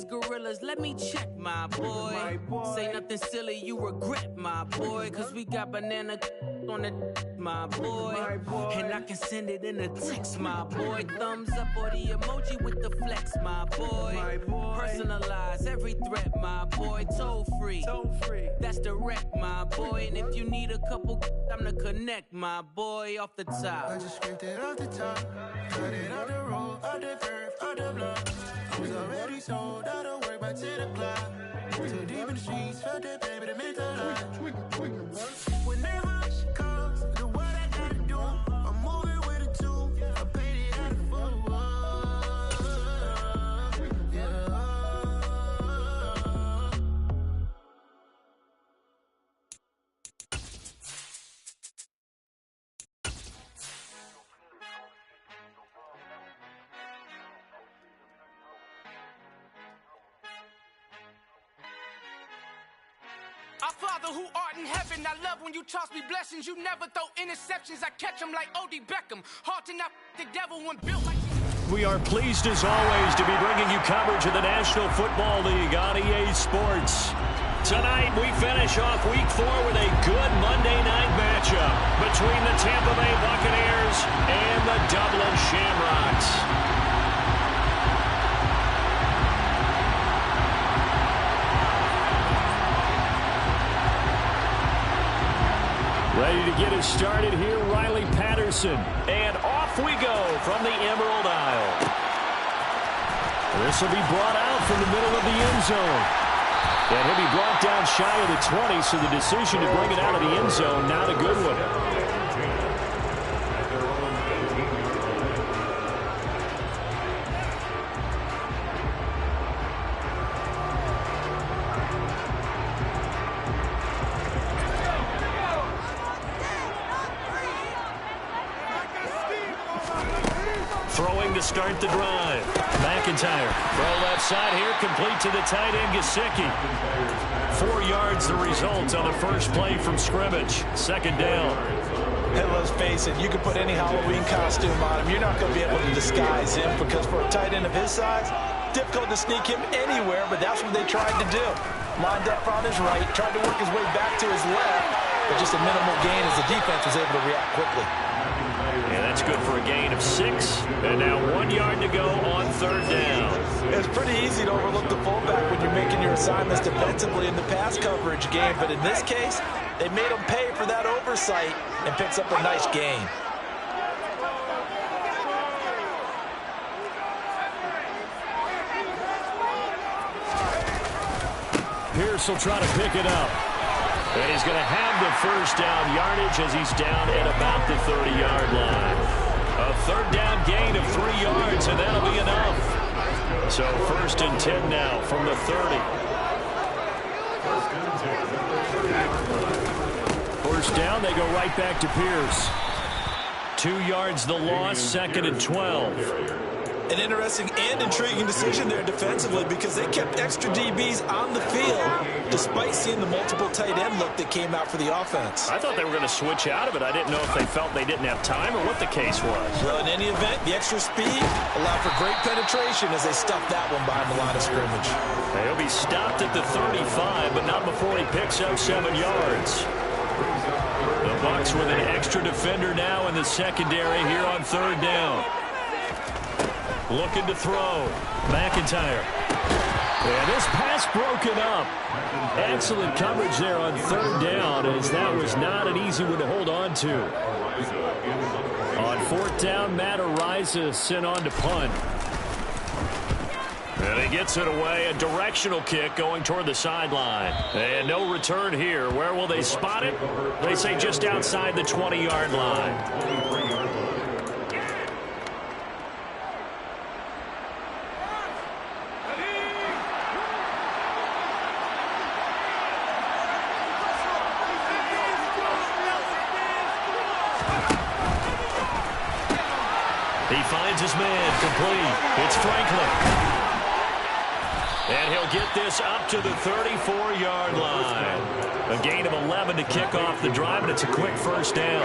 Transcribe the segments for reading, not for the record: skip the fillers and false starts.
niggas gorillas, let me check, my boy. Say nothing silly, you regret, my boy. Cause we got banana on the my boy. And I can send it in a text, my boy. Thumbs up or the emoji with the flex, my boy. Personalize every threat, my boy. Toll free, that's direct, my boy. And if you need a couple, I'm the connect, my boy. Off the top, I just scraped it off the top, cut it off the road, off the curve, off the block. I was already sold out of work by 10 o'clock. Too deep in the streets, felt that baby to make a lot. Whenever she calls, do what I gotta do. I'm moving with a two, I paid it out of full. Yeah. Our Father who art in heaven, I love when you toss me blessings. You never throw interceptions, I catch them like O.D. Beckham. Hard to knock the devil when built like... We are pleased as always to be bringing you coverage of the National Football League on EA Sports. Tonight we finish off Week 4 with a good Monday night matchup between the Tampa Bay Buccaneers and the Dublin Shamrocks. Ready to get us started here, Riley Patterson. And off we go from the Emerald Isle. This will be brought out from the middle of the end zone. And he'll be brought down shy of the 20, so the decision to bring it out of the end zone, not a good one. Throwing to start the drive. McIntyre. Throw left side here, complete to the tight end, Gesicki. 4 yards the result on the first play from scrimmage. Second down. Hey, let's face it, you can put any Halloween costume on him. You're not going to be able to disguise him because for a tight end of his size, difficult to sneak him anywhere, but that's what they tried to do. Lined up on his right, tried to work his way back to his left, but just a minimal gain as the defense was able to react quickly. And that's good for a gain of 6. And now 1 yard to go on third down. It's pretty easy to overlook the fullback when you're making your assignments defensively in the pass coverage game. But in this case, they made him pay for that oversight and picks up a nice gain. Pierce will try to pick it up. And he's going to have the first down yardage as he's down at about the 30-yard line. A third down gain of 3 yards, and that'll be enough. So first and 10 now from the 30. First down, they go right back to Pierce. 2 yards the loss, second and 12. An interesting and intriguing decision there defensively because they kept extra DBs on the field despite seeing the multiple tight end look that came out for the offense. I thought they were going to switch out of it. I didn't know if they felt they didn't have time or what the case was. Well, in any event, the extra speed allowed for great penetration as they stuffed that one behind the line of scrimmage. He'll be stopped at the 35, but not before he picks up 7 yards. The Bucs with an extra defender now in the secondary here on third down. Looking to throw. McIntyre. And this pass broken up. Excellent coverage there on third down, as that was not an easy one to hold on to. On fourth down, Matt Ariza sent on to punt. And he gets it away. A directional kick going toward the sideline. And no return here. Where will they spot it? They say just outside the 20-yard line. He finds his man complete. It's Franklin. And he'll get this up to the 34-yard line. A gain of 11 to kick off the drive, and it's a quick first down.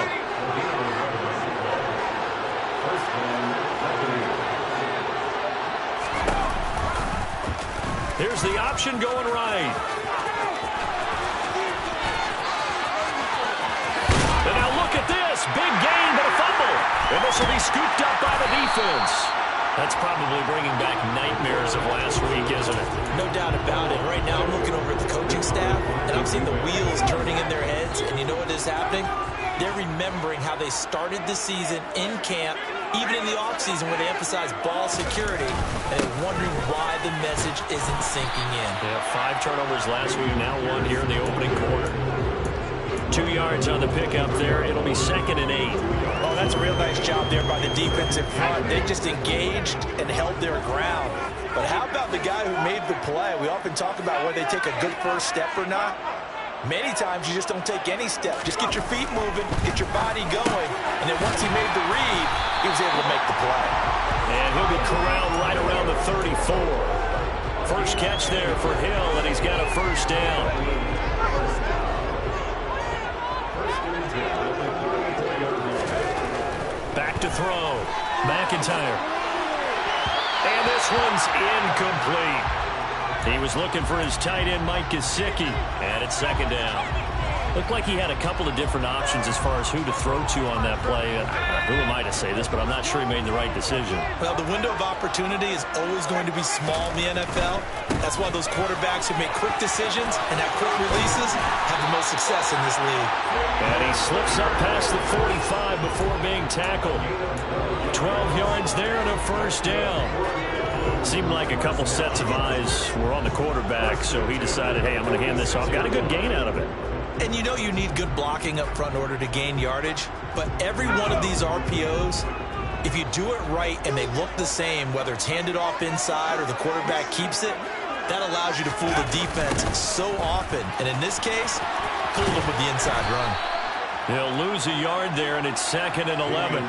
Here's the option going right. And now look at this. Big gain, but a fumble. And this will be scooped up by the defense. That's probably bringing back nightmares of last week, isn't it? No doubt about it. Right now I'm looking over at the coaching staff, and I'm seeing the wheels turning in their heads. And you know what is happening? They're remembering how they started the season in camp, even in the offseason where they emphasized ball security, and they're wondering why the message isn't sinking in. Yeah, 5 turnovers last week, now 1 here in the opening quarter. 2 yards on the pickup there. It'll be 2nd and 8. Oh, that's a real nice job there by the defense in front. They just engaged and held their ground. But how about the guy who made the play? We often talk about whether they take a good first step or not. Many times you just don't take any step. Just get your feet moving, get your body going, and then once he made the read, he was able to make the play. And he'll be corralled right around the 34. First catch there for Hill, and he's got a first down. Back to throw. McIntyre. And this one's incomplete. He was looking for his tight end, Mike Gesicki, and it's 2nd down. Looked like he had a couple of different options as far as who to throw to on that play. Who am I to say this, but I'm not sure he made the right decision. Well, the window of opportunity is always going to be small in the NFL. That's why those quarterbacks who make quick decisions and have quick releases have the most success in this league. And he slips up past the 45 before being tackled. 12 yards there and a first down. Seemed like a couple sets of eyes were on the quarterback, so he decided, hey, I'm going to hand this off. Got a good gain out of it. And you know you need good blocking up front in order to gain yardage, but every one of these RPOs, if you do it right and they look the same, whether it's handed off inside or the quarterback keeps it, that allows you to fool the defense so often. And in this case, fooled them with the inside run. He'll lose a yard there, and it's 2nd and 11.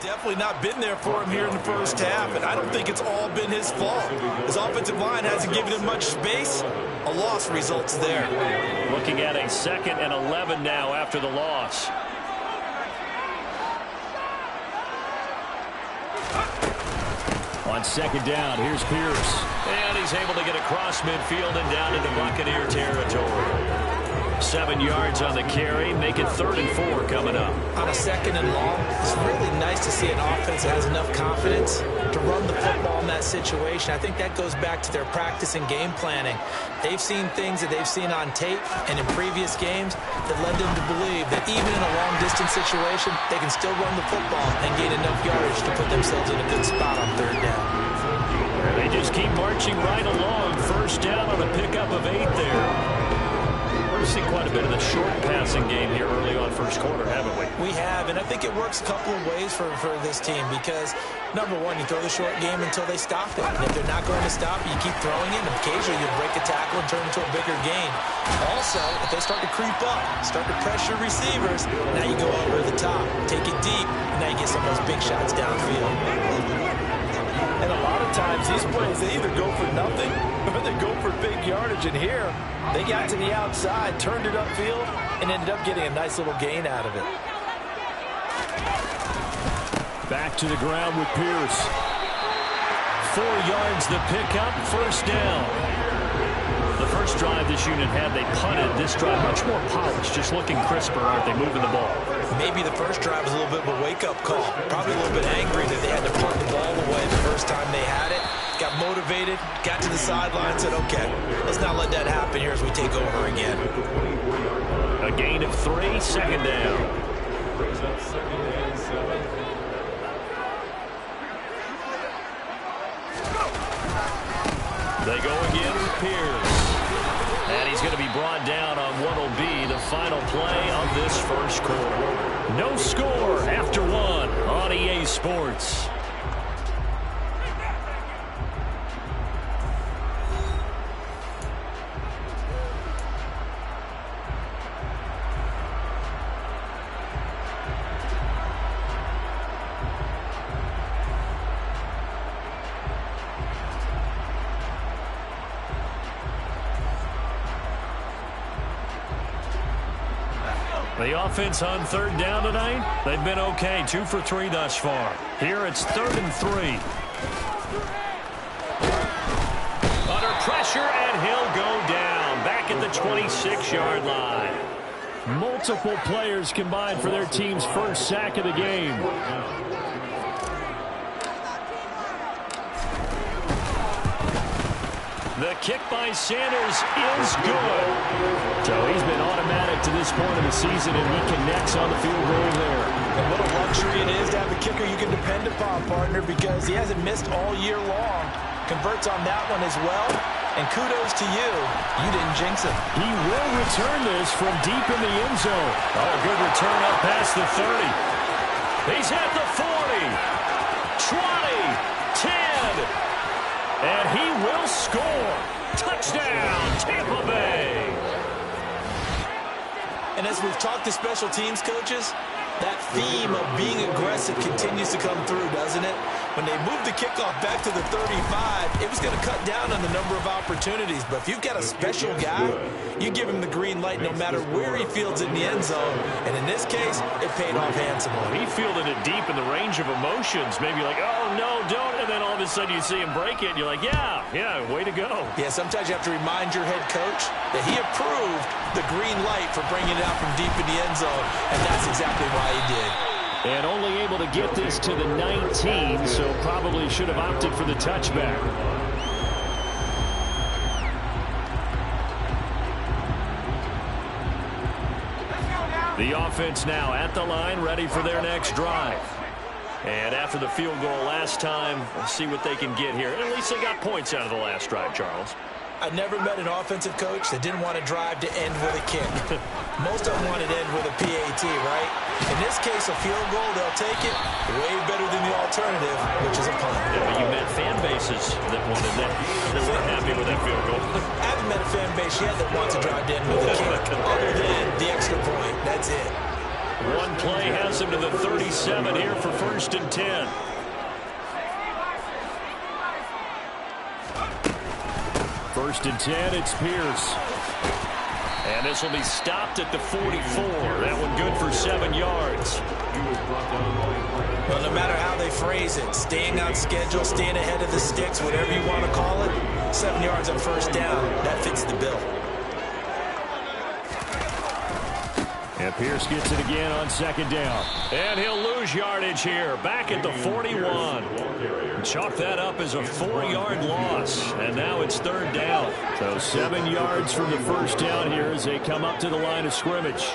Definitely not been there for him here in the first half, and I don't think it's all been his fault. His offensive line hasn't given him much space. A loss results there. Looking at a 2nd and 11 now after the loss. On 2nd down, here's Pierce. And he's able to get across midfield and down into Buccaneer territory. 7 yards on the carry, make it 3rd and 4 coming up. On a 2nd and long, it's really nice to see an offense that has enough confidence to run the football in that situation. I think that goes back to their practice and game planning. They've seen things that they've seen on tape and in previous games that led them to believe that even in a long-distance situation, they can still run the football and gain enough yardage to put themselves in a good spot on 3rd down. They just keep marching right along. First down on a pickup of 8 there. We've seen quite a bit of the short passing game here early on first quarter, haven't we? We have, and I think it works a couple of ways for this team because, number one, you throw the short game until they stop it. And if they're not going to stop it, you keep throwing it, and occasionally you'll break a tackle and turn into a bigger gain. Also, if they start to creep up, start to pressure receivers, now you go over the top, take it deep, and now you get some of those big shots downfield. And a lot of times, these plays, they either go for nothing or they go for big yardage. And here, they got to the outside, turned it upfield, and ended up getting a nice little gain out of it. Back to the ground with Pierce. 4 yards the pickup, first down. The first drive this unit had, they punted. This drive, much more polished, just looking crisper, aren't they, moving the ball? Maybe the first drive was a little bit of a wake-up call. Probably a little bit angry that they had to punt the ball away the first time they had it. Got motivated, got to the sideline, said, okay, let's not let that happen here as we take over again. A gain of 3, 2nd down. They go again with Pierce. And he's going to be brought down on what will be the final play of this first quarter. No score after 1 on EA Sports. The offense on third down tonight, they've been okay. 2 for 3 thus far. Here it's 3rd and 3. Under pressure, and he'll go down. Back at the 26-yard line. Multiple players combined for their team's first sack of the game. The kick by Sanders is good. So he's been automatic to this point of the season, and he connects on the field goal there. And what a luxury it is to have a kicker you can depend upon, partner, because he hasn't missed all year long. Converts on that one as well. And kudos to you. You didn't jinx him. He will return this from deep in the end zone. Oh, good return up past the 30. He's at the 40, 20, 10. And he will score. Touchdown, Tampa Bay. And as we've talked to special teams coaches, that theme of being aggressive continues to come through, doesn't it? When they moved the kickoff back to the 35, it was going to cut down on the number of opportunities. But if you've got a special guy, you give him the green light no matter where he fields in the end zone. And in this case, it paid off handsomely. He fielded it deep in the range of emotions. Maybe like, oh, no, don't. And then all of a sudden you see him break it. And you're like, yeah, way to go. Yeah, sometimes you have to remind your head coach that he approved the green light for bringing it out from deep in the end zone. And that's exactly why he did. And only able to get this to the 19, so probably should have opted for the touchback. The offense now at the line, ready for their next drive. And after the field goal last time, let's see what they can get here. At least they got points out of the last drive, Charles. I've never met an offensive coach that didn't want to drive to end with a kick. Most of them want to end with a PAT, right? In this case, a field goal, they'll take it way better than the alternative, which is a punt. Yeah, but you met fan bases that wanted that, that were happy with that field goal. I haven't met a fan base yet that wants to drive to end with a kick, other than the extra point. That's it. One play has him to the 37 here for 1st and 10. First and 10, it's Pierce. And this will be stopped at the 44. That one good for 7 yards. Well, no matter how they phrase it, staying on schedule, staying ahead of the sticks, whatever you want to call it, 7 yards on first down, that fits the bill. And Pierce gets it again on 2nd down. And he'll lose yardage here. Back at the 41. Chalk that up as a 4-yard loss. And now it's 3rd down. So 7 yards from the first down here as they come up to the line of scrimmage.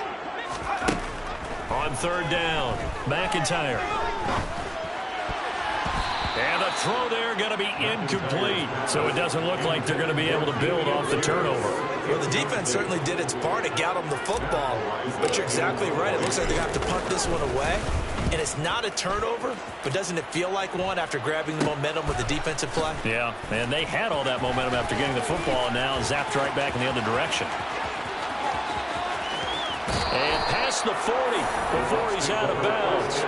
On 3rd down, McIntyre. And the throw there going to be incomplete. So it doesn't look like they're going to be able to build off the turnover. Well, the defense certainly did its part to get them the football. But you're exactly right. It looks like they have to punt this one away. And it's not a turnover, but doesn't it feel like one after grabbing the momentum with the defensive play? Yeah, and they had all that momentum after getting the football, and now zapped right back in the other direction. And past the 40 before he's out of bounds.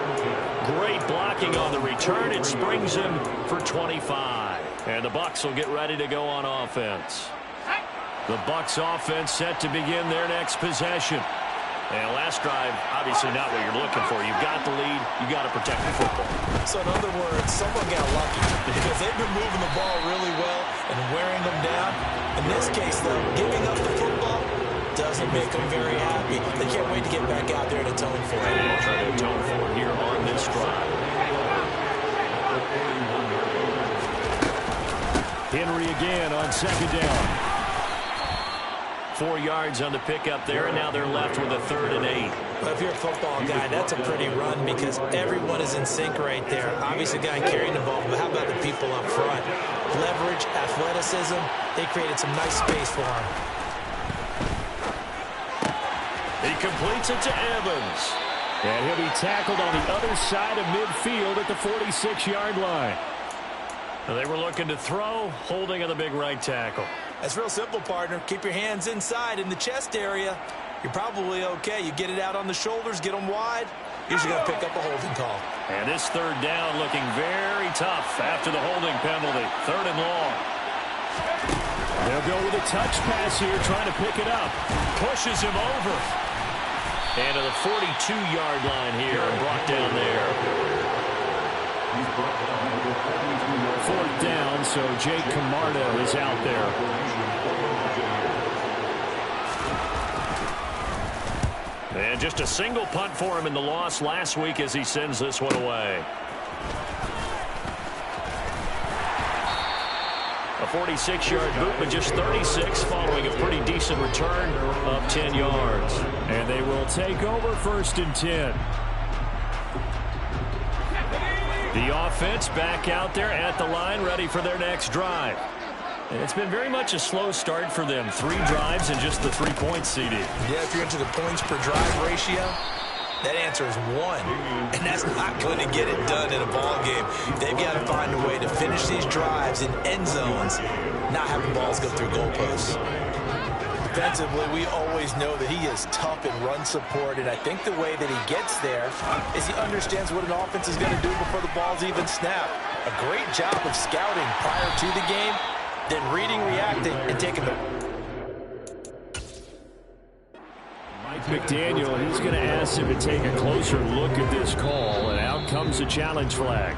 Great blocking on the return. It springs him for 25. And the Bucs will get ready to go on offense. The Bucs offense set to begin their next possession. And last drive, obviously not what you're looking for. You've got the lead. You've got to protect the football. So in other words, someone got lucky because they've been moving the ball really well and wearing them down. In this case, though, giving up the football doesn't make them very happy. They can't wait to get back out there and atone for it. And try to atone for it here on this drive. Henry again on 2nd down. 4 yards on the pickup there, and now they're left with a 3rd and 8. But if you're a football guy, that's a pretty run because everyone is in sync right there. Obviously, a guy carrying the ball, but how about the people up front? Leverage, athleticism, they created some nice space for him. He completes it to Evans. And he'll be tackled on the other side of midfield at the 46-yard line. They were looking to throw, holding on the big right tackle. That's real simple, partner. Keep your hands inside in the chest area. You're probably okay. You get it out on the shoulders, get them wide. Usually going to pick up a holding call. And this 3rd down looking very tough after the holding penalty. 3rd and long. They'll go with a touch pass here, trying to pick it up. Pushes him over. And to the 42-yard line here and brought down there. 4th down, so Jake Camarda is out there. And just a single punt for him in the loss last week as he sends this one away. A 46-yard boot, but just 36 following a pretty decent return of 10 yards. And they will take over 1st and 10. The offense back out there at the line, ready for their next drive. And it's been very much a slow start for them. 3 drives and just the 3 points, CD. Yeah, if you're into the points per drive ratio, that answer is 1. And that's not going to get it done in a ball game. They've got to find a way to finish these drives in end zones, not having balls go through goalposts. Defensively, we always know that he is tough in run support, and I think the way that he gets there is he understands what an offense is going to do before the ball's even snapped. A great job of scouting prior to the game, then reading, reacting, and taking the... Mike McDaniel, he's going to ask him to take a closer look at this call, and out comes a challenge flag.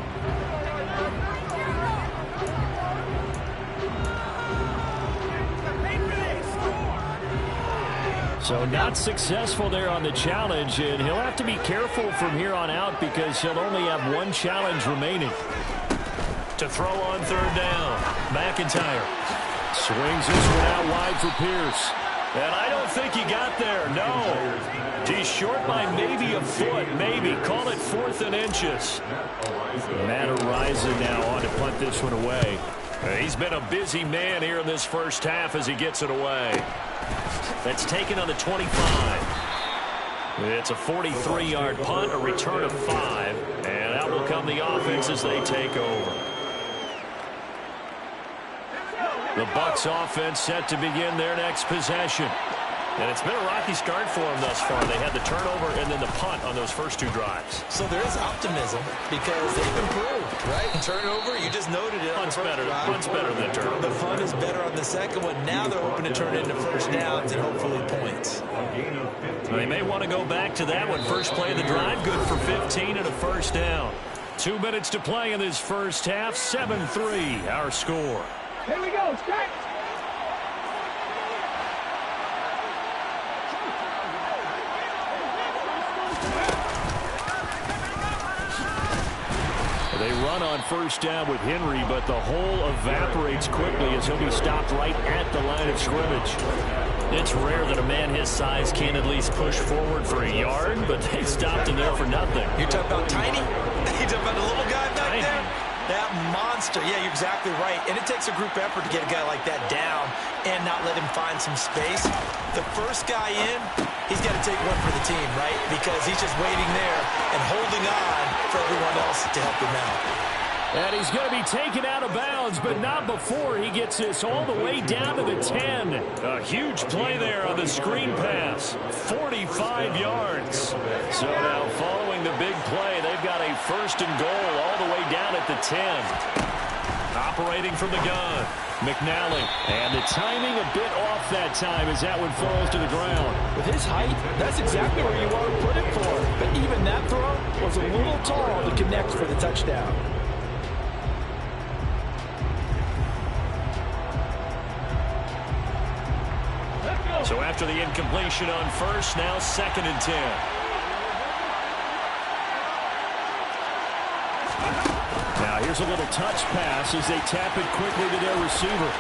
So not successful there on the challenge, and he'll have to be careful from here on out because he'll only have 1 challenge remaining. To throw on 3rd down, McIntyre swings this one out wide for Pierce. And I don't think he got there, no. He's short by maybe a foot, maybe. Call it 4th and inches. Matt Araiza now on to punt this one away. He's been a busy man here in this first half as he gets it away. That's taken on the 25. It's a 43-yard punt, a return of 5, and out will come the offense as they take over. The Bucs offense set to begin their next possession. And it's been a rocky start for them thus far. They had the turnover and then the punt on those first 2 drives. So there is optimism because they've improved, right? Turnover, you just noted it. Punt's better than the turnover. The punt is better on the second one. Now they're hoping to turn it into first downs and hopefully points. They may want to go back to that one. First play of the drive, good for 15 and a first down. 2 minutes to play in this first half. 7-3, our score. Here we go, stretch! They run on first down with Henry, but the hole evaporates quickly as he'll be stopped right at the line of scrimmage. It's rare that a man his size can at least push forward for a yard, but they stopped him there for nothing. You're talking about tiny? You're talking about the little guy back there? That monster. Yeah, you're exactly right. And it takes a group effort to get a guy like that down and not let him find some space. The first guy in, he's got to take one for the team, right? Because he's just waiting there and holding on for everyone else to help him out. And he's going to be taken out of bounds, but not before he gets this all the way down to the 10. A huge play there on the screen pass. 45 yards. So now following the big play, they've got a 1st and goal all the way down at the 10. Operating from the gun, McNally. And the timing a bit off that time as that one falls to the ground. With his height, that's exactly where you want to put it for. But even that throw was a little tall to connect for the touchdown. So after the incompletion on first, now 2nd and 10. Now here's a little touch pass as they tap it quickly to their receiver.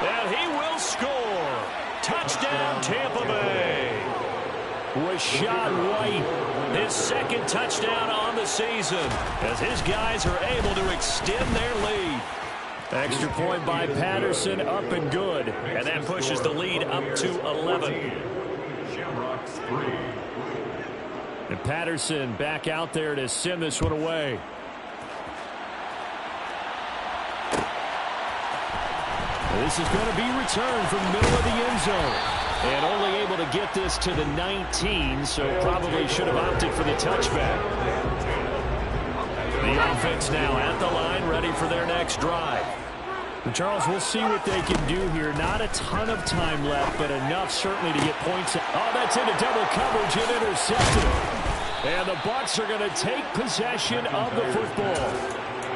And he will score. Touchdown, Tampa Bay. Rashad White, his 2nd touchdown on the season as his guys are able to extend their lead. Extra point by Patterson, up and good. And that pushes the lead up to 11. And Patterson back out there to send this one away. This is going to be returned from the middle of the end zone. And only able to get this to the 19, so probably should have opted for the touchback. The offense now at the line, ready for their next drive. Charles, we'll see what they can do here. Not a ton of time left, but enough certainly to get points. Oh, that's into double coverage and intercepted. And the Bucs are going to take possession of the football.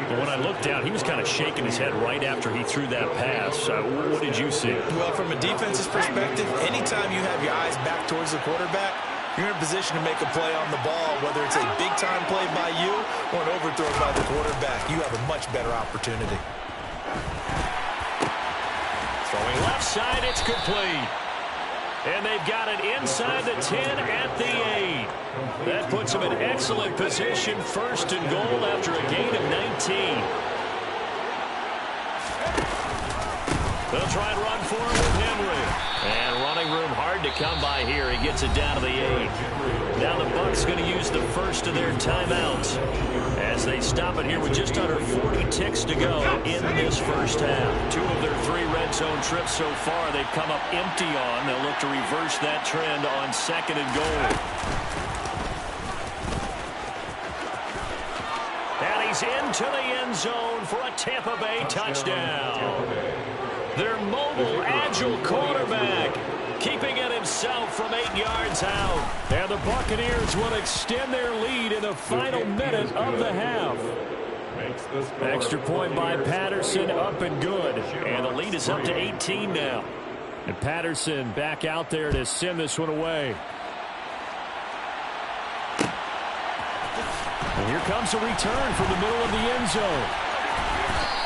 Well, when I looked down, he was kind of shaking his head right after he threw that pass. What did you see? Well, from a defense's perspective, anytime you have your eyes back towards the quarterback, you're in a position to make a play on the ball, whether it's a big-time play by you or an overthrow by the quarterback. You have a much better opportunity. Throwing left side, it's complete. And they've got it inside the 10 at the 8. That puts them in excellent position, first and goal after a gain of 19. They'll try and run for him with Henry. And running room hard to come by here. He gets it down to the 8. Now the Bucs going to use the first of their timeouts as they stop it here with just under 40 ticks to go in this first half. 2 of their 3 red zone trips so far they've come up empty on. They'll look to reverse that trend on second and goal. And he's into the end zone for a Tampa Bay touchdown. Their mobile, agile quarterback keeping it himself from 8 yards out. And the Buccaneers will extend their lead in the final minute of the half. Extra point by Patterson, up and good. And the lead is up to 18 now. And Patterson back out there to send this one away. And here comes a return from the middle of the end zone.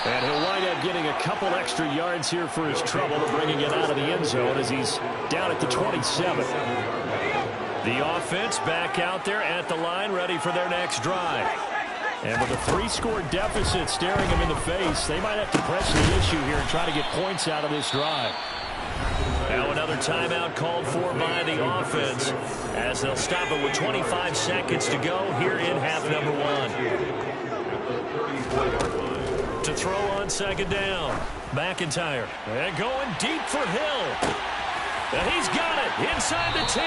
And he'll wind up getting a couple extra yards here for his trouble, bringing it out of the end zone as he's down at the 27. The offense back out there at the line, ready for their next drive. And with a 3-score deficit staring him in the face, they might have to press the issue here and try to get points out of this drive. Now another timeout called for by the offense as they'll stop it with 25 seconds to go here in half number 1. To throw on second down. McIntyre. And going deep for Hill. And he's got it inside the 10.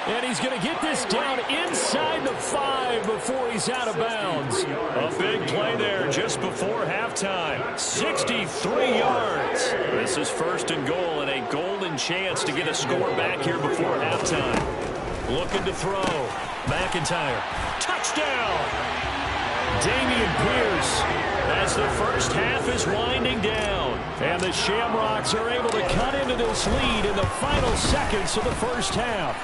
And he's going to get this down inside the 5 before he's out of bounds. A big play there just before halftime. 63 yards. This is first and goal and a golden chance to get a score back here before halftime. Looking to throw. McIntyre. Touchdown. Damian Pierce as the first half is winding down. And the Shamrocks are able to cut into this lead in the final seconds of the first half.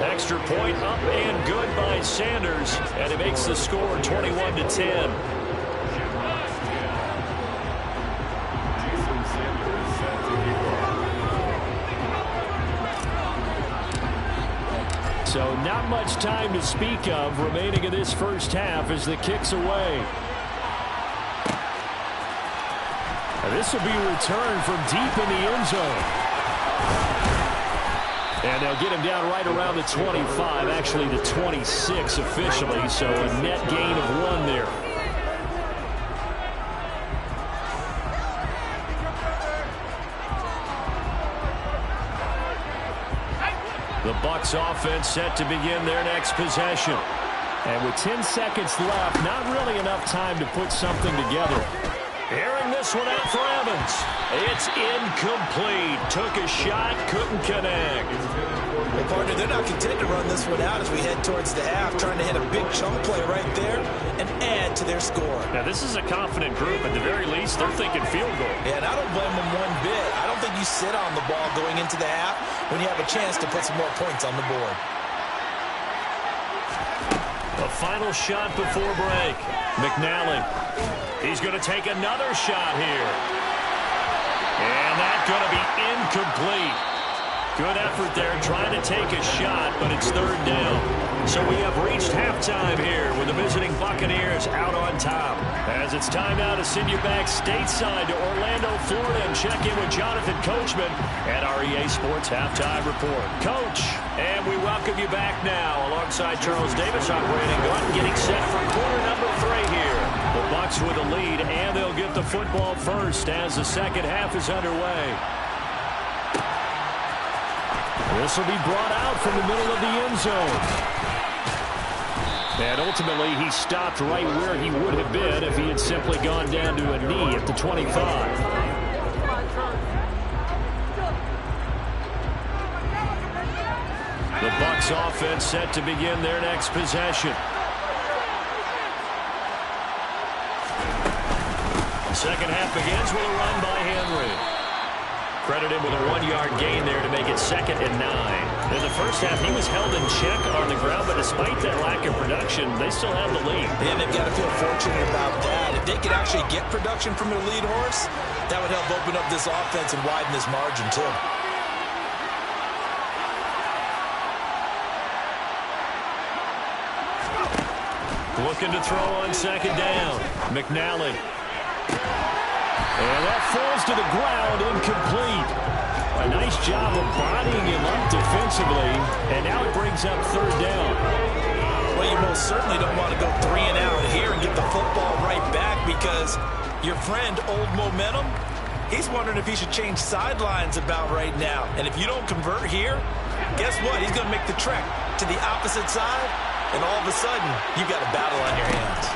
Extra point up and good by Sanders. And it makes the score 21-10. So not much time to speak of remaining in this first half as the kick's away. And this will be a return from deep in the end zone. And they'll get him down right around the 25, actually the 26 officially, so a net gain of 1 there. The Bucs offense set to begin their next possession. And with 10 seconds left, not really enough time to put something together. Airing this one out for Evans. It's incomplete. Took a shot, couldn't connect. Well, partner, they're not content to run this one out as we head towards the half, trying to hit a big chunk play right there and add to their score. Now, this is a confident group. At the very least, they're thinking field goal. Yeah, and I don't blame them one bit. I don't think you sit on the ball going into the half when you have a chance to put some more points on the board. The final shot before break. McNally. He's going to take another shot here. And that's going to be incomplete. Good effort there trying to take a shot, but it's third down. So we have reached halftime here with the visiting Buccaneers out on top. As it's time now to send you back stateside to Orlando, Florida, and check in with Jonathan Coachman at our EA Sports Halftime Report. Coach, and we welcome you back now alongside Charles Davis operating gun, getting set for quarter number 3 here. The Bucs with a lead, and they'll get the football first as the second half is underway. This will be brought out from the middle of the end zone. And ultimately, he stopped right where he would have been if he had simply gone down to a knee at the 25. The Bucs offense set to begin their next possession. Second half begins with a run by Henry. Credited with a 1-yard gain there to make it 2nd and 9. In the first half, he was held in check on the ground, but despite that lack of production, they still have the lead. And they've got to feel fortunate about that. If they could actually get production from their lead horse, that would help open up this offense and widen this margin, too. Looking to throw on 2nd down. McNally. And that falls to the ground, incomplete. A nice job of bodying him up defensively, and now it brings up 3rd down. Well, you most certainly don't want to go 3 and out here and get the football right back because your friend, Old Momentum, he's wondering if he should change sidelines about right now. And if you don't convert here, guess what? He's going to make the trek to the opposite side, and all of a sudden, you've got a battle on your hands.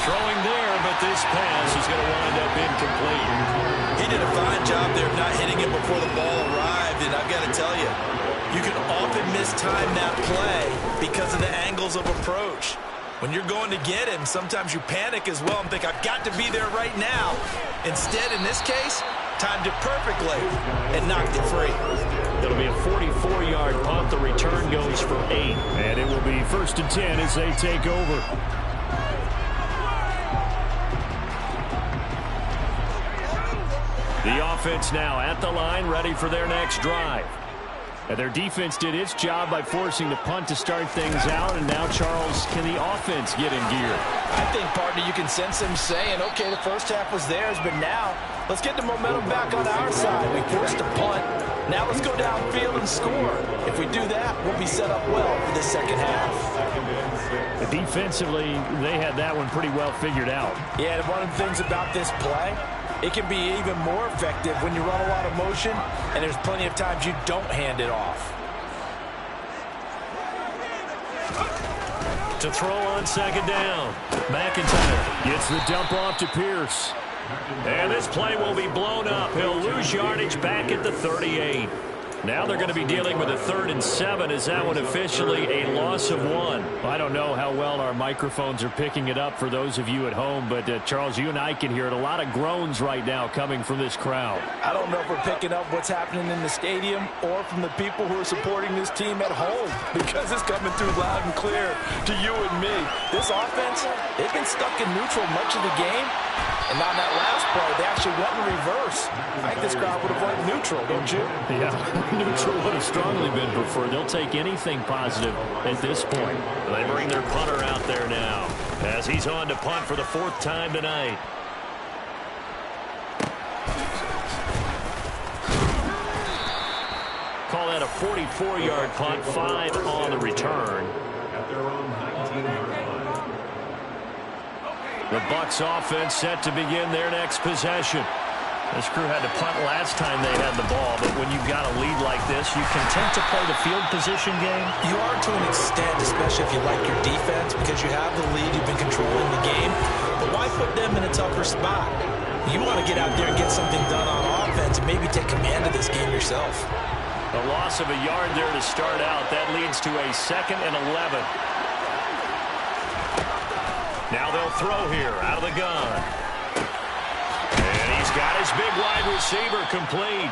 Throwing there, but this pass is going to wind up incomplete. He did a fine job there of not hitting him before the ball arrived, and I've got to tell you, you can often mistime that play because of the angles of approach. When you're going to get him, sometimes you panic as well and think, I've got to be there right now. Instead, in this case, timed it perfectly and knocked it free. It'll be a 44-yard punt. The return goes for 8, and it will be 1st and 10 as they take over. The offense now at the line, ready for their next drive. And their defense did its job by forcing the punt to start things out. And now, Charles, can the offense get in gear? I think, partner, you can sense him saying, okay, the first half was theirs, but now let's get the momentum back on our side. We forced a punt. Now let's go downfield and score. If we do that, we'll be set up well for the second half. Defensively, they had that one pretty well figured out. Yeah, and one of the things about this play, it can be even more effective when you run a lot of motion, and there's plenty of times you don't hand it off. To throw on 2nd down, McIntyre gets the dump off to Pierce. And this play will be blown up. He'll lose yardage back at the 38. Now they're going to be dealing with a 3rd and 7. Is that one officially a loss of 1? I don't know how well our microphones are picking it up for those of you at home, but Charles, you and I can hear it. A lot of groans right now coming from this crowd. I don't know if we're picking up what's happening in the stadium or from the people who are supporting this team at home, because it's coming through loud and clear to you and me. This offense, they've been stuck in neutral much of the game. And on that last play, they actually went in reverse. I think this crowd would have went neutral, don't you? Yeah, neutral would have strongly been preferred. They'll take anything positive at this point. They bring their punter out there now as he's on to punt for the 4th time tonight. Call that a 44-yard punt, 5 on the return. The Bucs offense set to begin their next possession. This crew had to punt last time they had the ball, but when you've got a lead like this, you content to play the field position game? You are to an extent, especially if you like your defense, because you have the lead, you've been controlling the game. But why put them in a tougher spot? You want to get out there and get something done on offense and maybe take command of this game yourself. A loss of a yard there to start out. That leads to a 2nd and 11. Now they'll throw here out of the gun. And he's got his big wide receiver complete.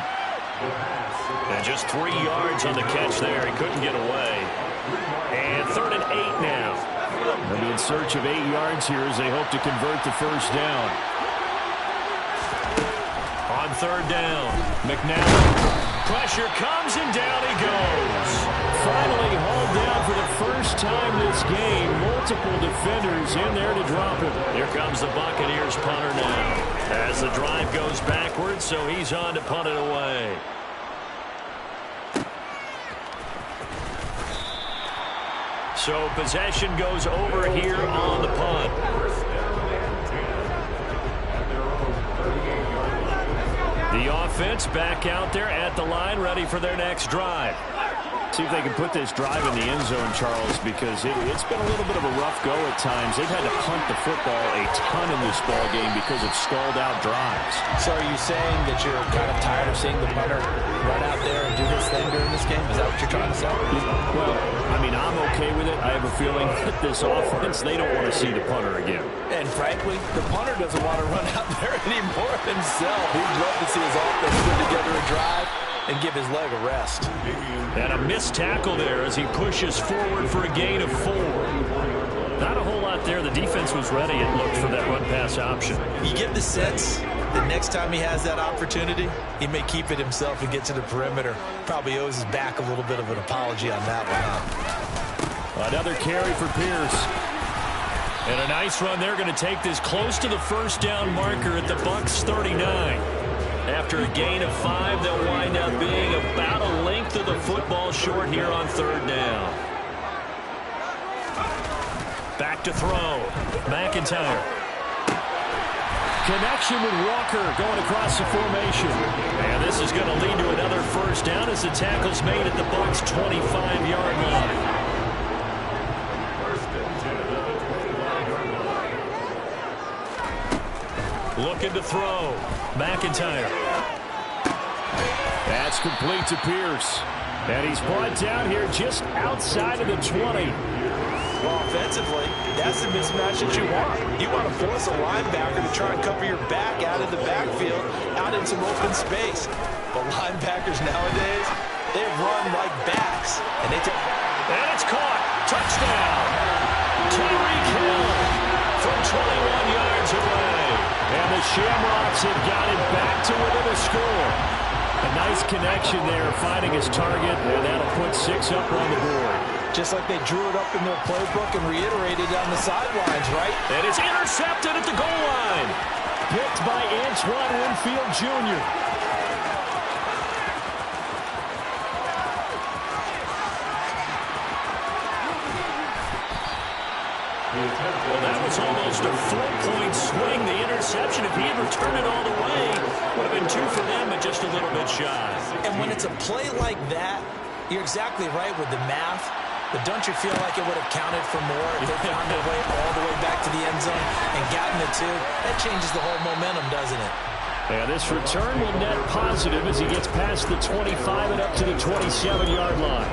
And just 3 yards on the catch there. He couldn't get away. And 3rd and 8 now. They'll be in search of 8 yards here as they hope to convert the 1st down. On 3rd down, McNally. Pressure comes and down he goes. Finally hauled down for the first time this game. Multiple defenders in there to drop him. Here comes the Buccaneers punter now as the drive goes backwards, so he's on to punt it away. So possession goes over here on the punt. The offense back out there at the line, ready for their next drive. See if they can put this drive in the end zone, Charles, because it's been a little bit of a rough go at times. They've had to punt the football a ton in this ball game because of stalled-out drives. So are you saying that you're kind of tired of seeing the punter run out there and do this thing during this game? Is that what you're trying to say? Well, I mean, I'm okay with it. I have a feeling that this offense, they don't want to see the punter again. And frankly, the punter doesn't want to run out there anymore himself. He'd love to see his offense put together a drive and give his leg a rest. And a missed tackle there as he pushes forward for a gain of 4. Not a whole lot there. The defense was ready, it looked, for that run-pass option. You get the sense that next time he has that opportunity, he may keep it himself and get to the perimeter. Probably owes his back a little bit of an apology on that one, huh? Another carry for Pierce. And a nice run. They're going to take this close to the first down marker at the Bucs 39. After a gain of 5, they'll wind up being about a length of the football short here on 3rd down. Back to throw. McIntyre. Connection with Walker going across the formation. And this is going to lead to another first down as the tackle's made at the Bucs' 25-yard line. Looking to throw. McIntyre. That's complete to Pierce. And he's brought down here just outside of the 20. Well, offensively, that's the mismatch that you want. You want to force a linebacker to try and cover your back out of the backfield, out in some open space. But linebackers nowadays, they run like backs. And it's caught. Touchdown. Tyreek Hill from 21 yards away. And the Shamrocks have got it back to within a score. A nice connection there, finding his target, and that'll put 6 up on the board. Just like they drew it up in their playbook and reiterated on the sidelines, right? And it's intercepted at the goal line. Picked by Antoine Winfield Jr. Well, that was almost a 4-point swing, the interception. If he had returned it all the way, would have been 2 for them, but just a little bit shy. And when it's a play like that, you're exactly right with the math. But don't you feel like it would have counted for more if they found their way all the way back to the end zone and gotten the 2? That changes the whole momentum, doesn't it? Yeah, this return will net positive as he gets past the 25 and up to the 27-yard line.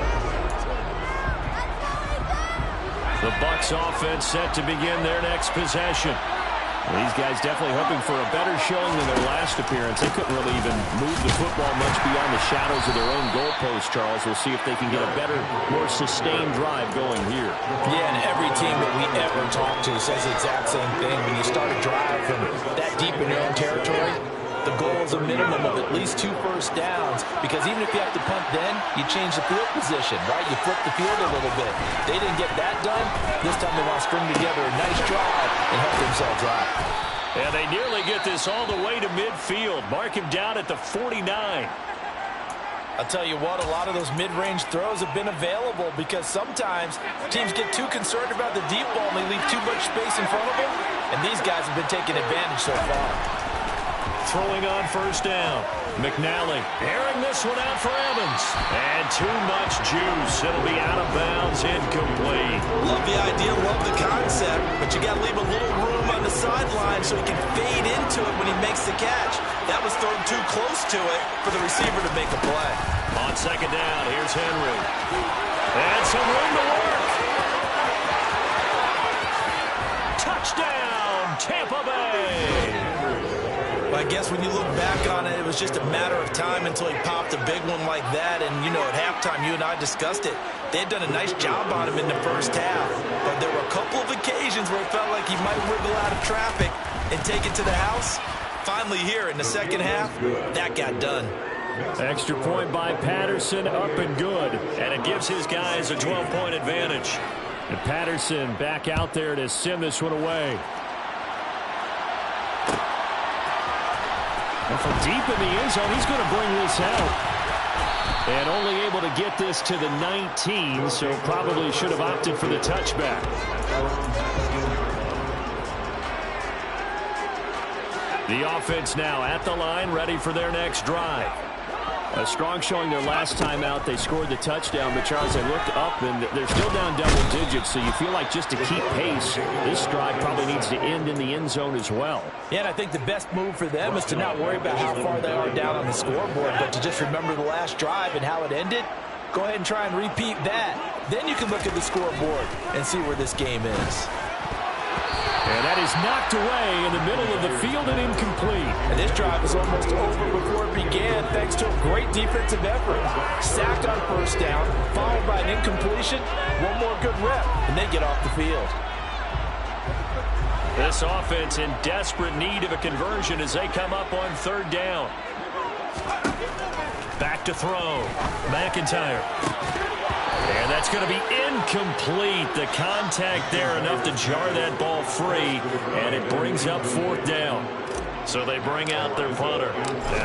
The Bucs offense set to begin their next possession. Well, these guys definitely hoping for a better showing than their last appearance. They couldn't really even move the football much beyond the shadows of their own goalpost, Charles. We'll see if they can get a better, more sustained drive going here. Yeah, and every team that we ever talk to says the exact same thing. When you start a drive from that deep in your own territory, the goal is a minimum of at least 2 first downs, because even if you have to punt then, you change the field position, right? You flip the field a little bit. They didn't get that done. This time they want to string together a nice drive and help themselves out. And they nearly get this all the way to midfield. Mark him down at the 49. I'll tell you what, a lot of those mid-range throws have been available because sometimes teams get too concerned about the deep ball and they leave too much space in front of them, and these guys have been taking advantage so far. Throwing on first down. McNally airing this one out for Evans. And too much juice. It'll be out of bounds, incomplete. Love the idea, love the concept, but you got to leave a little room on the sideline so he can fade into it when he makes the catch. That was thrown too close to it for the receiver to make a play. On second down, here's Henry. And some room to work. Touchdown, Tampa Bay. I guess when you look back on it, it was just a matter of time until he popped a big one like that. And, you know, at halftime, you and I discussed it. They had done a nice job on him in the first half. But there were a couple of occasions where it felt like he might wiggle out of traffic and take it to the house. Finally here in the second half, that got done. Extra point by Patterson, up and good. And it gives his guys a 12-point advantage. And Patterson back out there to send this one away. And from deep in the end zone, he's going to bring this out. And only able to get this to the 19, so probably should have opted for the touchback. The offense now at the line, ready for their next drive. A strong showing their last time out. They scored the touchdown, but Charles, I looked up, and they're still down double digits, so you feel like just to keep pace, this drive probably needs to end in the end zone as well. Yeah, and I think the best move for them is to not worry about how far they are down on the scoreboard, but to just remember the last drive and how it ended. Go ahead and try and repeat that. Then you can look at the scoreboard and see where this game is. And that is knocked away in the middle of the field and incomplete. And this drive is almost over before it began thanks to a great defensive effort. Sacked on first down, followed by an incompletion. One more good rep, and they get off the field. This offense in desperate need of a conversion as they come up on third down. Back to throw. McIntyre. And that's going to be incomplete. The contact there enough to jar that ball free, and it brings up fourth down. So they bring out their punter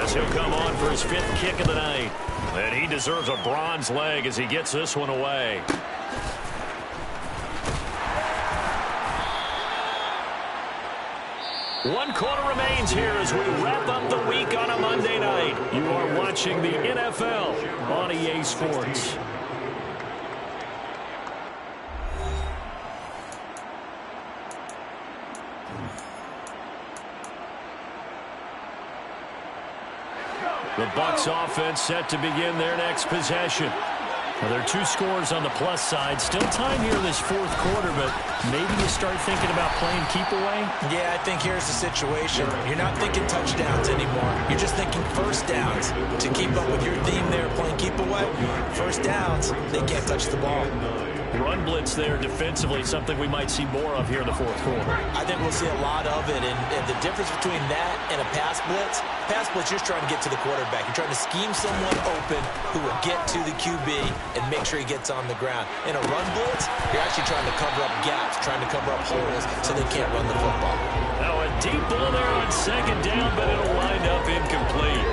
as he'll come on for his fifth kick of the night. And he deserves a bronze leg as he gets this one away. One quarter remains here as we wrap up the week on a Monday night. You are watching the NFL on EA Sports. The Bucs offense set to begin their next possession. Well, there are two scores on the plus side. Still time here in this fourth quarter, but maybe you start thinking about playing keep away? Yeah, I think here's the situation. You're not thinking touchdowns anymore. You're just thinking first downs. To keep up with your theme there, playing keep away, first downs, they can't touch the ball. Run blitz there defensively, something we might see more of here in the fourth quarter. I think we'll see a lot of it, and the difference between that and a pass blitz, you're just trying to get to the quarterback. You're trying to scheme someone open who will get to the QB and make sure he gets on the ground. In a run blitz, you're actually trying to cover up gaps, trying to cover up holes so they can't run the football. Now a deep ball there on second down, but it'll wind up incomplete.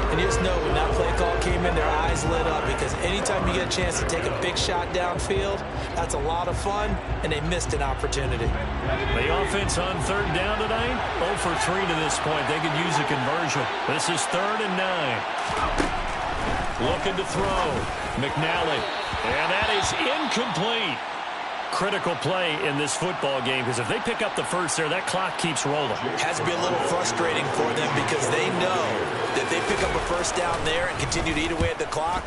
And you just know when that play call came in, their eyes lit up because anytime you get a chance to take a big shot downfield, that's a lot of fun, and they missed an opportunity. The offense on third down tonight, 0 for 3 to this point. They could use a conversion. This is 3rd and 9. Looking to throw. McNally. And that is incomplete. Critical play in this football game because if they pick up the first there, that clock keeps rolling. Has to be a little frustrating for them because they know that if they pick up a first down there and continue to eat away at the clock,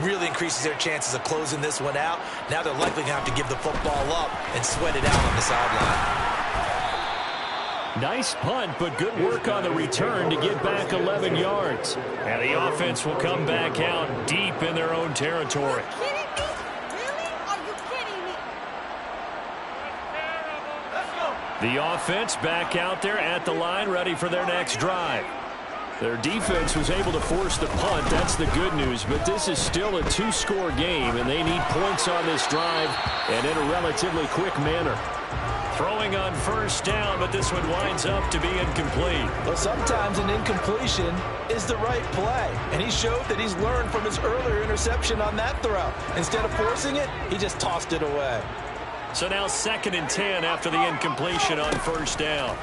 really increases their chances of closing this one out. Now they're likely going to have to give the football up and sweat it out on the sideline. Nice punt, but good work on the return to get back 11 yards. And the offense will come back out deep in their own territory. The offense back out there at the line, ready for their next drive. Their defense was able to force the punt. That's the good news. But this is still a two-score game, and they need points on this drive and in a relatively quick manner. Throwing on first down, but this one winds up to be incomplete. Well, sometimes an incompletion is the right play, and he showed that he's learned from his earlier interception on that throw. Instead of forcing it, he just tossed it away. So now 2nd and 10 after the incompletion on first down.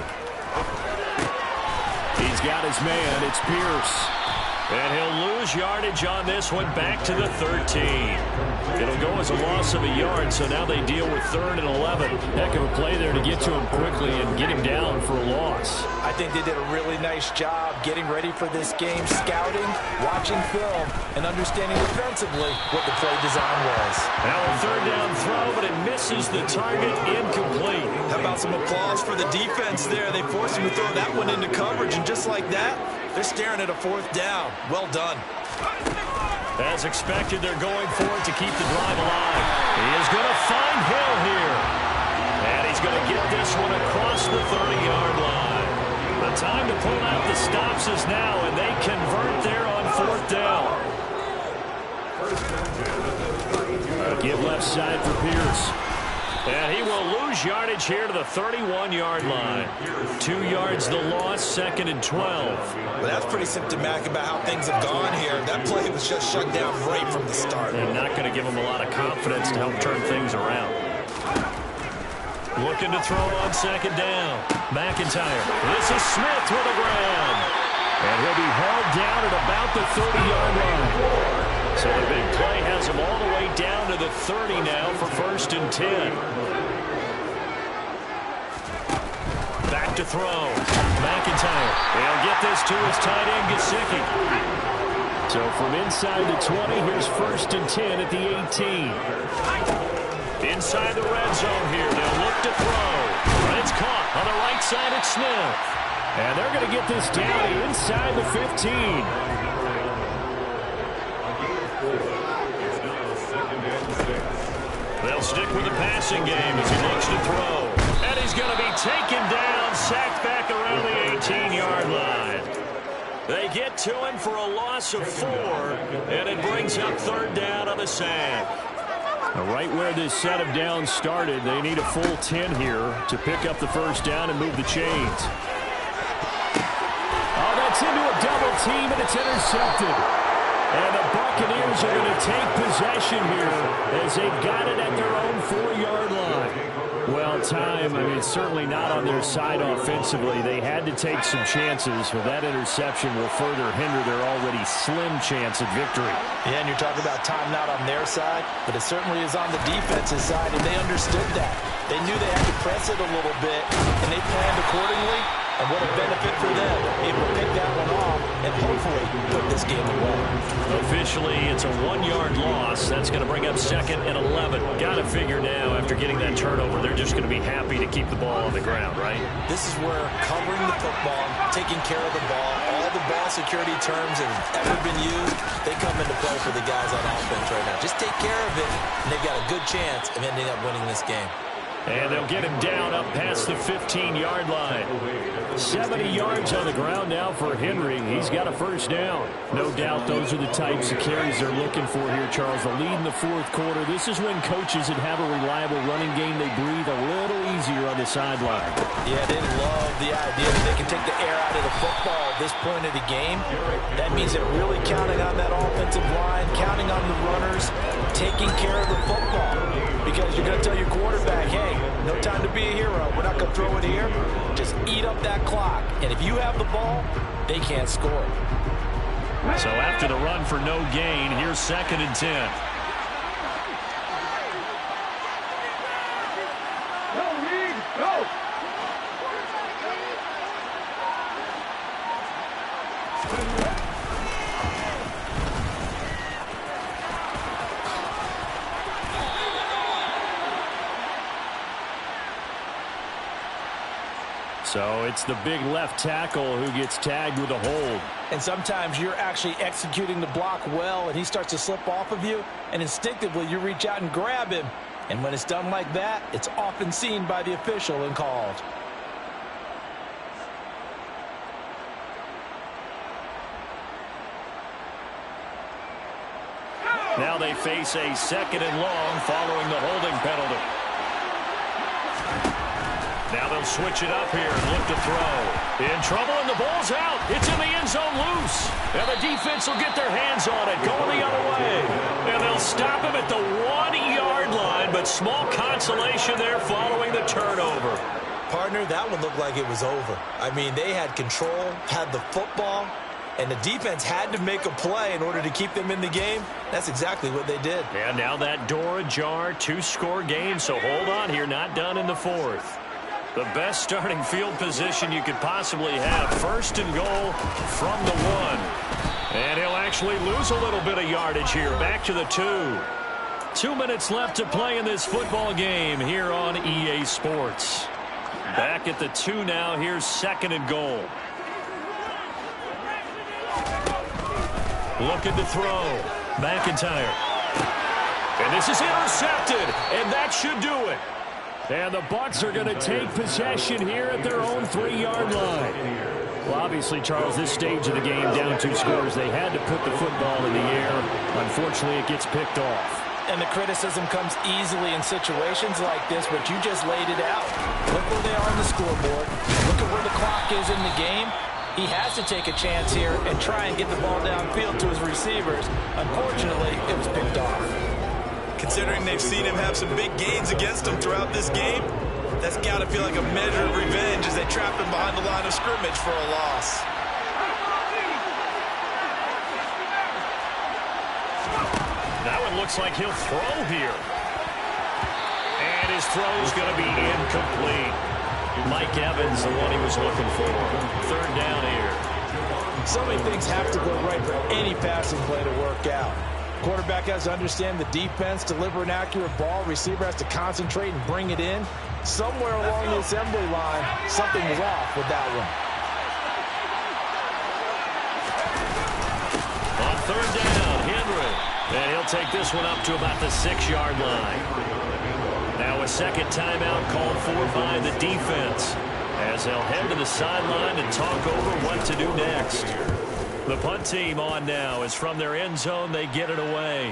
He's got his man. It's Pierce. And he'll lose yardage on this one back to the 13. It'll go as a loss of a yard, so now they deal with 3rd and 11. Heck of a play there to get to him quickly and get him down for a loss. I think they did a really nice job getting ready for this game, scouting, watching film, and understanding defensively what the play design was. Now a 3rd down throw, but it misses the target, incomplete. How about some applause for the defense there? They forced him to throw that one into coverage, and just like that, they're staring at a 4th down. Well done. As expected, they're going for it to keep the drive alive. He is going to find Hill here. And he's going to get this one across the 30-yard line. The time to pull out the stops is now, and they convert there on 4th down. Give left side for Pierce. And he will lose yardage here to the 31-yard line. 2 yards the loss, 2nd and 12. Well, that's pretty symptomatic about how things have gone here. That play was just shut down right from the start. And not going to give him a lot of confidence to help turn things around. Looking to throw on 2nd down. McIntyre. This is Smith with a grab. And he'll be held down at about the 30-yard line. So the big play has him all the way down to the 30 now for 1st and 10. Back to throw. McIntyre. They'll get this to his tight end, Gesicki. So from inside the 20, here's 1st and 10 at the 18. Inside the red zone here. They'll look to throw. But it's caught on the right side at Smith. And they're going to get this down inside the 15. They'll stick with the passing game as he looks to throw. And he's going to be taken down, sacked back around the 18-yard line. They get to him for a loss of 4, and it brings up 3rd down on the sack. Right where this set of downs started, they need a full 10 here to pick up the 1st down and move the chains. Oh, that's into a double team, and it's intercepted. And the Buccaneers are going to take possession here as they've got it at their own 4-yard line. Well, time, I mean, certainly not on their side offensively. They had to take some chances, but that interception will further hinder their already slim chance at victory. Yeah, and you're talking about time not on their side, but it certainly is on the defensive side, and they understood that. They knew they had to press it a little bit, and they planned accordingly. And what a benefit for them, able to pick that one off and hopefully put this game away. Officially, it's a 1-yard loss. That's going to bring up 2nd and 11. Got to figure now, after getting that turnover, they're just going to be happy to keep the ball on the ground, right? This is where covering the football, taking care of the ball, all the ball security terms that have ever been used, they come into play for the guys on offense right now. Just take care of it, and they've got a good chance of ending up winning this game. And they'll get him down up past the 15-yard line. 70 yards on the ground now for Henry. He's got a 1st down. No doubt those are the types of carries they're looking for here, Charles. The lead in the 4th quarter. This is when coaches that have a reliable running game, they breathe a little easier on the sideline. Yeah, they love the idea that they can take the air out of the football at this point of the game. That means they're really counting on that offensive line, counting on the runners, taking care of the football. Because you're going to tell your quarterback, hey, no time to be a hero. We're not going to throw it here. Just eat up that clock. And if you have the ball, they can't score. So after the run for no gain, here's 2nd and 10. So it's the big left tackle who gets tagged with a hold. And sometimes you're actually executing the block well, and he starts to slip off of you, and instinctively you reach out and grab him. And when it's done like that, it's often seen by the official and called. Now they face a 2nd and long following the holding penalty. Now they'll switch it up here and look to throw. In trouble, and the ball's out. It's in the end zone loose. And the defense will get their hands on it, going the other way. And they'll stop him at the 1-yard line, but small consolation there following the turnover. Partner, that one looked like it was over. I mean, they had control, had the football, and the defense had to make a play in order to keep them in the game. That's exactly what they did. And now that door ajar, 2-score game, so hold on here, not done in the 4th. The best starting field position you could possibly have. 1st and goal from the 1. And he'll actually lose a little bit of yardage here. Back to the 2. 2 minutes left to play in this football game here on EA Sports. Back at the 2 now. Here's 2nd and goal. Looking to throw. McIntyre. And this is intercepted. And that should do it. And the Bucs are going to take possession here at their own 3-yard line. Well, obviously, Charles, this stage of the game, down 2 scores, they had to put the football in the air. Unfortunately, it gets picked off. And the criticism comes easily in situations like this, but you just laid it out. Look where they are on the scoreboard. Look at where the clock is in the game. He has to take a chance here and try and get the ball downfield to his receivers. Unfortunately, it was picked off. Considering they've seen him have some big gains against them throughout this game, that's got to feel like a measure of revenge as they trap him behind the line of scrimmage for a loss. looks like he'll throw here. And his throw's going to be incomplete. Mike Evans, the one he was looking for. Third down here. So many things have to go right for any passing play to work out. Quarterback has to understand the defense, deliver an accurate ball. Receiver has to concentrate and bring it in. Somewhere along the assembly line, something was off with that one. On third down, Henry. And he'll take this one up to about the 6-yard line. Now a second timeout called for by the defense, as they'll head to the sideline and talk over what to do next. The punt team on now is from their end zone. They get it away.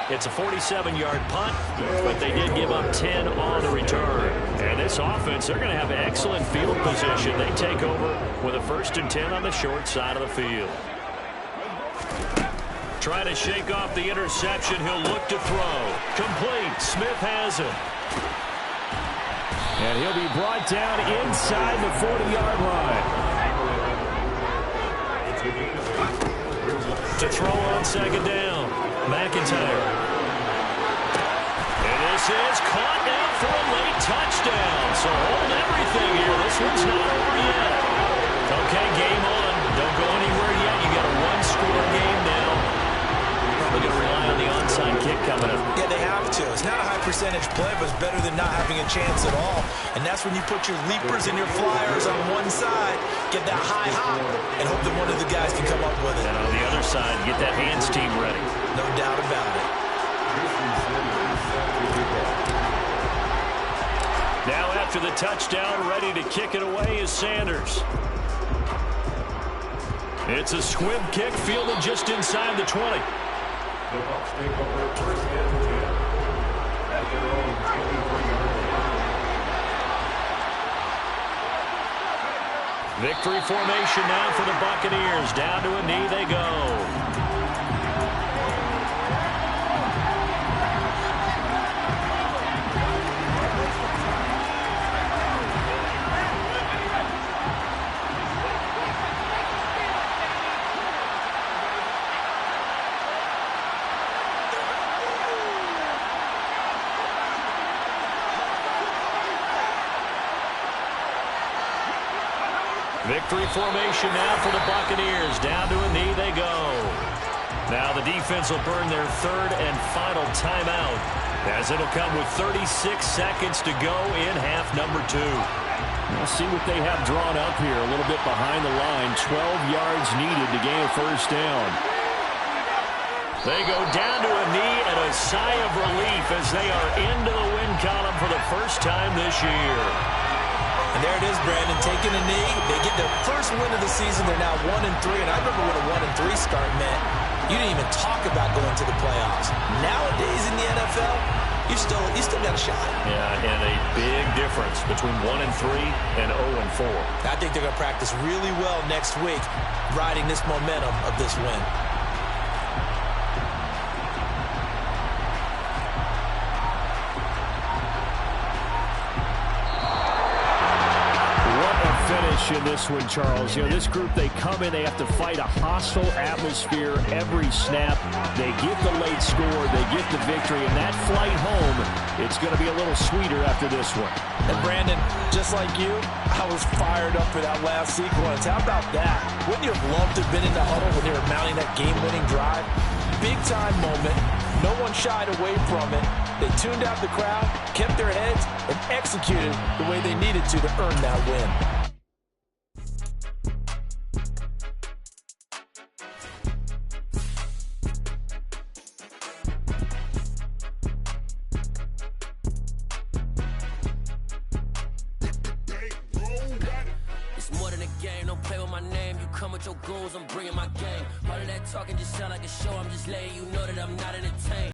It's a 47-yard punt, but they did give up 10 on the return. And this offense, they're going to have excellent field position. They take over with a 1st and 10 on the short side of the field. Trying to shake off the interception. He'll look to throw. Complete. Smith has it. And he'll be brought down inside the 40-yard line. To throw on second down. McIntyre. And this is caught now for a late touchdown. So hold everything here. This one's not over yet. Okay, game on. Don't go anywhere yet. You got a one-score game now. Probably going to rely on the onside kick coming up. Yeah, they have to. It's not a high-percentage play, but it's better than not having a chance at all. And that's when you put your leapers and your flyers on one side, get that high hop, and hope that one of the guys can come up with it. And on the other side, get that hands team ready. No doubt about it. Now after the touchdown, ready to kick it away is Sanders. It's a swim kick fielded just inside the 20. Victory formation now for the Buccaneers. Down to a knee they go. Victory formation now for the Buccaneers. Down to a knee they go. Now the defense will burn their third and final timeout, as it'll come with 36 seconds to go in half number 2. We'll see what they have drawn up here. A little bit behind the line. 12 yards needed to gain a first down. They go down to a knee and a sigh of relief as they are into the win column for the first time this year. And there it is, Brandon, taking a knee. They get their first win of the season. They're now 1-3, and I remember what a 1-3 start meant. You didn't even talk about going to the playoffs. Nowadays in the NFL, you still got a shot. Yeah, and a big difference between 1-3 and 0-4. I think they're going to practice really well next week, riding this momentum of this win. In this one, Charles. You know, this group, they come in, they have to fight a hostile atmosphere every snap. They get the late score, they get the victory, and that flight home, it's going to be a little sweeter after this one. And Brandon, just like you, I was fired up for that last sequence. How about that? Wouldn't you have loved to have been in the huddle when they were mounting that game-winning drive? Big-time moment. No one shied away from it. They tuned out the crowd, kept their heads, and executed the way they needed to earn that win. I'm bringing my game. All of that talking just sound like a show. I'm just letting you know that I'm not entertained.